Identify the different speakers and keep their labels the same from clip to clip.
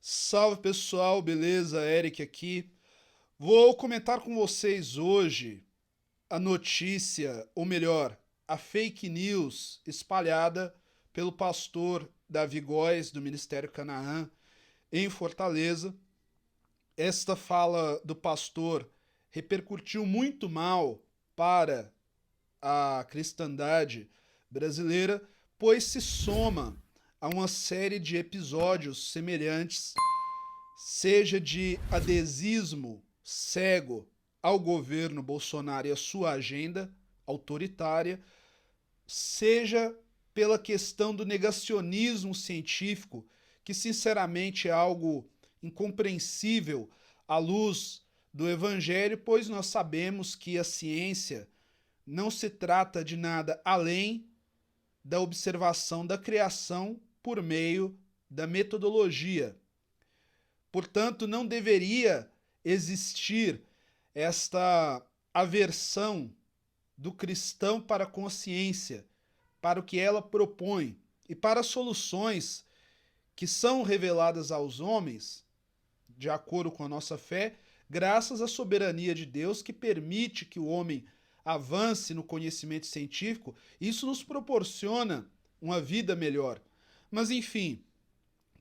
Speaker 1: Salve pessoal, beleza? Eric aqui. Vou comentar com vocês hoje a notícia, ou melhor, a fake news espalhada pelo pastor Davi Góes do Ministério Canaã em Fortaleza. Esta fala do pastor repercutiu muito mal para a cristandade brasileira, pois se soma a uma série de episódios semelhantes, seja de adesismo cego ao governo Bolsonaro e a sua agenda autoritária, seja pela questão do negacionismo científico, que sinceramente é algo incompreensível à luz do Evangelho, pois nós sabemos que a ciência não se trata de nada além da observação da criação por meio da metodologia. Portanto, não deveria existir esta aversão do cristão para a consciência, para o que ela propõe e para as soluções que são reveladas aos homens, de acordo com a nossa fé, graças à soberania de Deus que permite que o homem avance no conhecimento científico. Isso nos proporciona uma vida melhor. Mas enfim,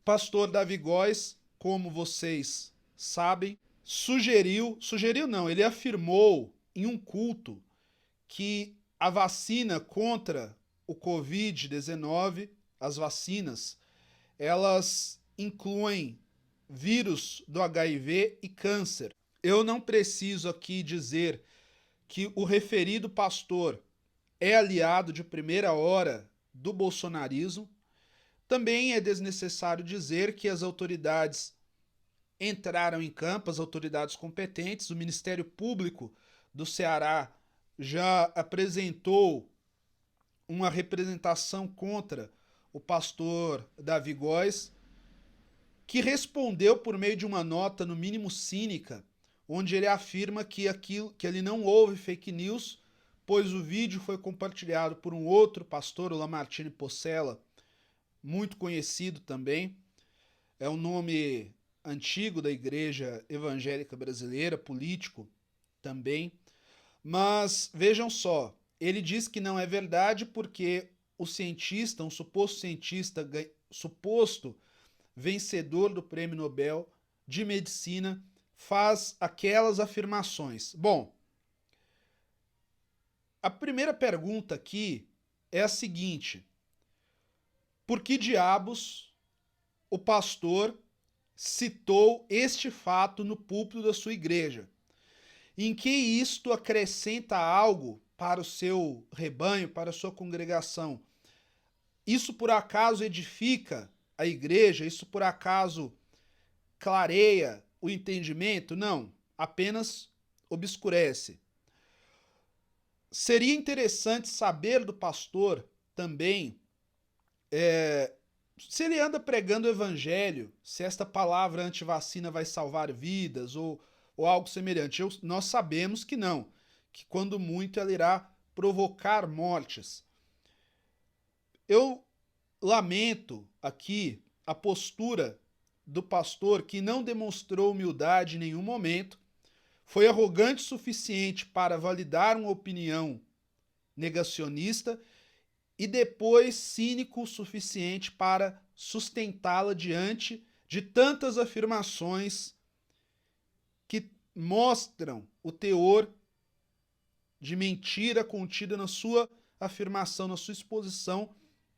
Speaker 1: pastor Davi Góes, como vocês sabem, sugeriu não, ele afirmou em um culto que a vacina contra o Covid-19, as vacinas, elas incluem vírus do HIV e câncer. Eu não preciso aqui dizer que o referido pastor é aliado de primeira hora do bolsonarismo. Também é desnecessário dizer que as autoridades entraram em campo, as autoridades competentes. O Ministério Público do Ceará já apresentou uma representação contra o pastor Davi Góes, que respondeu por meio de uma nota, no mínimo cínica, onde ele afirma que ele não houve fake news, pois o vídeo foi compartilhado por um outro pastor, o Lamartine Possela, muito conhecido também. É um nome antigo da Igreja Evangélica Brasileira, político também. Mas vejam só, ele diz que não é verdade porque o cientista, um suposto cientista, suposto vencedor do Prêmio Nobel de Medicina, faz aquelas afirmações. Bom, a primeira pergunta aqui é a seguinte: por que diabos o pastor citou este fato no púlpito da sua igreja? Em que isto acrescenta algo para o seu rebanho, para a sua congregação? Isso por acaso edifica a igreja? Isso por acaso clareia o entendimento? Não, apenas obscurece. Seria interessante saber do pastor também se ele anda pregando o evangelho, se esta palavra antivacina vai salvar vidas ou algo semelhante. Nós sabemos que não, que quando muito ela irá provocar mortes. Eu lamento aqui a postura do pastor, que não demonstrou humildade em nenhum momento, foi arrogante o suficiente para validar uma opinião negacionista e depois cínico o suficiente para sustentá-la diante de tantas afirmações que mostram o teor de mentira contida na sua afirmação, na sua exposição,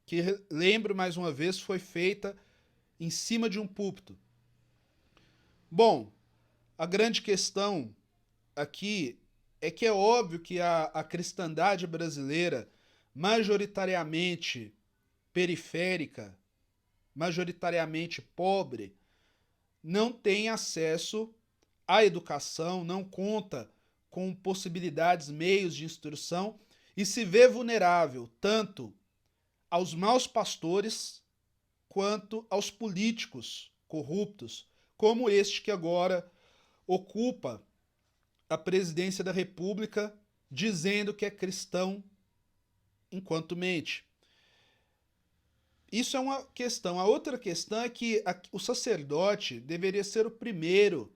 Speaker 1: que, lembro mais uma vez, foi feita em cima de um púlpito. Bom, a grande questão aqui é que é óbvio que a cristandade brasileira, majoritariamente periférica, majoritariamente pobre, não tem acesso à educação, não conta com possibilidades, meios de instrução e se vê vulnerável tanto aos maus pastores quanto aos políticos corruptos, como este que agora ocupa a presidência da República, dizendo que é cristão enquanto mente. Isso é uma questão. A outra questão é que o sacerdote deveria ser o primeiro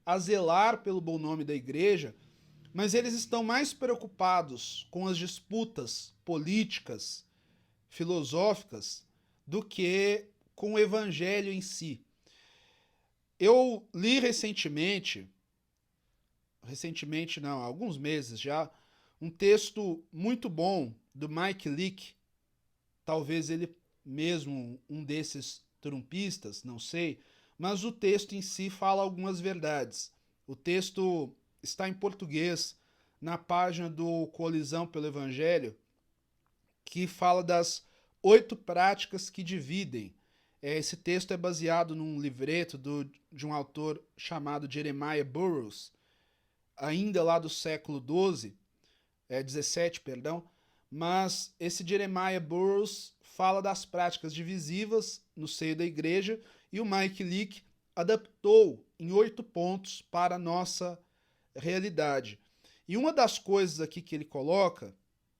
Speaker 1: a zelar pelo bom nome da igreja, mas eles estão mais preocupados com as disputas políticas, filosóficas, do que com o evangelho em si. Eu li recentemente não, há alguns meses já, um texto muito bom do Mike Leake, talvez ele mesmo um desses trumpistas, não sei, mas o texto em si fala algumas verdades. O texto está em português na página do Colisão pelo Evangelho, que fala das 8 práticas que dividem. Esse texto é baseado num livreto de um autor chamado Jeremiah Burroughs, ainda lá do século XVII, perdão, mas esse Jeremiah Burroughs fala das práticas divisivas no seio da igreja e o Mike Leake adaptou em 8 pontos para a nossa realidade. E uma das coisas aqui que ele coloca,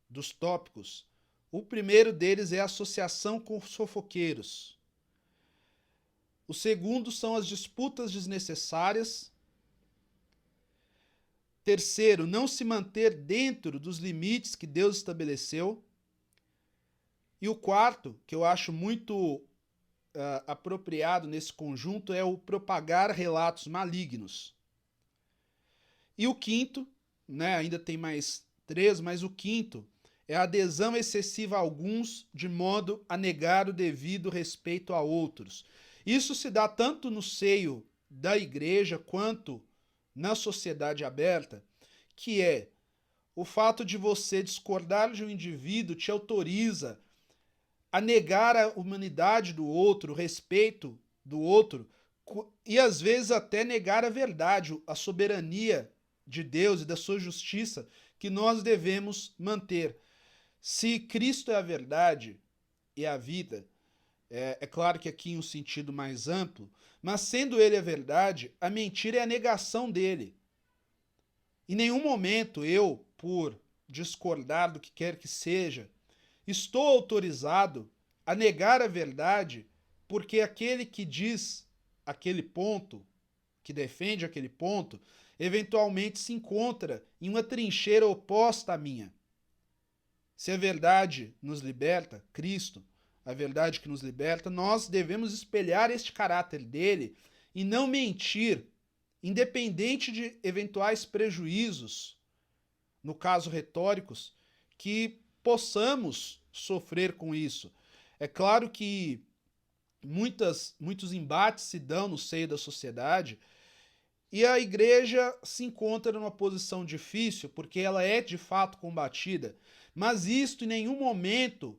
Speaker 1: dos tópicos, o primeiro deles é a associação com fofoqueiros. O segundo são as disputas desnecessárias. Terceiro, não se manter dentro dos limites que Deus estabeleceu. E o quarto, que eu acho muito apropriado nesse conjunto, é o propagar relatos malignos. E o quinto, né, ainda tem mais 3, mas o quinto é a adesão excessiva a alguns, de modo a negar o devido respeito a outros. Isso se dá tanto no seio da igreja quanto na sociedade aberta, que é o fato de você discordar de um indivíduo te autoriza a negar a humanidade do outro, o respeito do outro, e às vezes até negar a verdade, a soberania de Deus e da sua justiça que nós devemos manter. Se Cristo é a verdade e a vida, é claro que aqui em um sentido mais amplo, mas sendo ele a verdade, a mentira é a negação dele. Em nenhum momento eu, por discordar do que quer que seja, estou autorizado a negar a verdade porque aquele que diz aquele ponto, que defende aquele ponto, eventualmente se encontra em uma trincheira oposta à minha. Se a verdade nos liberta, Cristo, a verdade que nos liberta, nós devemos espelhar este caráter dele e não mentir, independente de eventuais prejuízos, no caso retóricos, que possamos sofrer com isso. É claro que muitos embates se dão no seio da sociedade e a igreja se encontra numa posição difícil porque ela é de fato combatida, mas isto em nenhum momento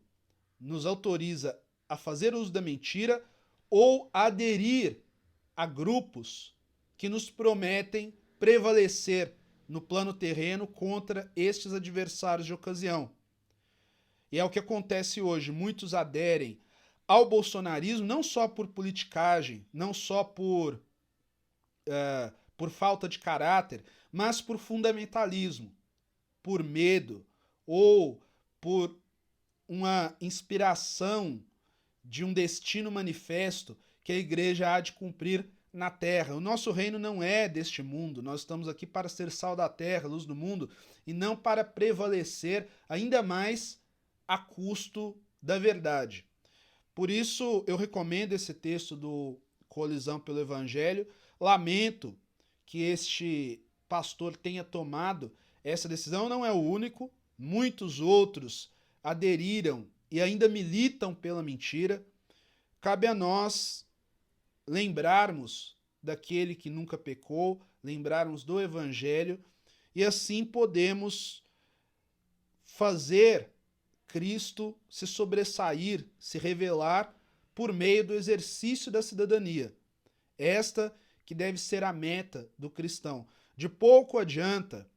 Speaker 1: nos autoriza a fazer uso da mentira ou a aderir a grupos que nos prometem prevalecer no plano terreno contra estes adversários de ocasião. E é o que acontece hoje. Muitos aderem ao bolsonarismo não só por politicagem, não só por falta de caráter, mas por fundamentalismo, por medo ou por uma inspiração de um destino manifesto que a igreja há de cumprir na terra. O nosso reino não é deste mundo, nós estamos aqui para ser sal da terra, luz do mundo, e não para prevalecer ainda mais a custo da verdade. Por isso eu recomendo esse texto do Colisão pelo Evangelho. Lamento que este pastor tenha tomado essa decisão, não é o único, muitos outros aderiram e ainda militam pela mentira. Cabe a nós lembrarmos daquele que nunca pecou, lembrarmos do Evangelho, e assim podemos fazer Cristo se sobressair, se revelar por meio do exercício da cidadania. Esta que deve ser a meta do cristão. De pouco adianta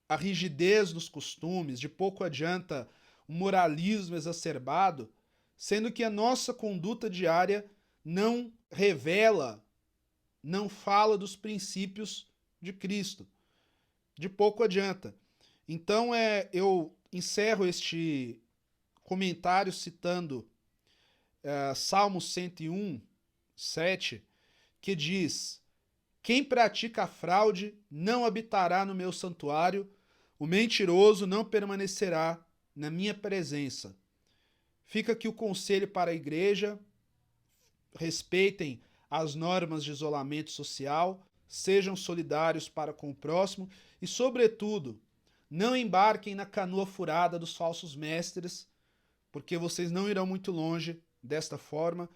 Speaker 1: a rigidez dos costumes, de pouco adianta o moralismo exacerbado, sendo que a nossa conduta diária não revela, não fala dos princípios de Cristo. De pouco adianta. Então eu encerro este comentário citando Salmo 101, 7, que diz: quem pratica a fraude não habitará no meu santuário, o mentiroso não permanecerá na minha presença. Fica aqui o conselho para a igreja: respeitem as normas de isolamento social, sejam solidários para com o próximo e, sobretudo, não embarquem na canoa furada dos falsos mestres, porque vocês não irão muito longe desta forma.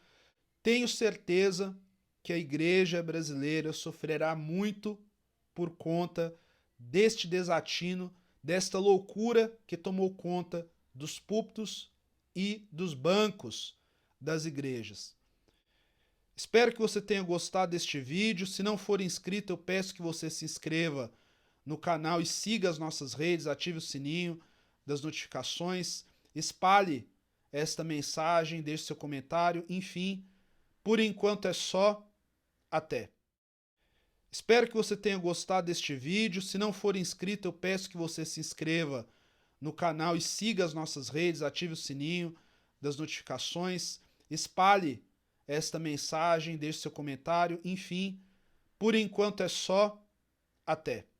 Speaker 1: Tenho certeza que a igreja brasileira sofrerá muito por conta deste desatino, desta loucura que tomou conta dos púlpitos e dos bancos das igrejas. Espero que você tenha gostado deste vídeo. Se não for inscrito, eu peço que você se inscreva no canal e siga as nossas redes, ative o sininho das notificações, espalhe esta mensagem, deixe seu comentário, enfim, por enquanto é só. Até. Espero que você tenha gostado deste vídeo. Se não for inscrito, eu peço que você se inscreva no canal e siga as nossas redes, ative o sininho das notificações, espalhe esta mensagem, deixe seu comentário, enfim, por enquanto é só. Até.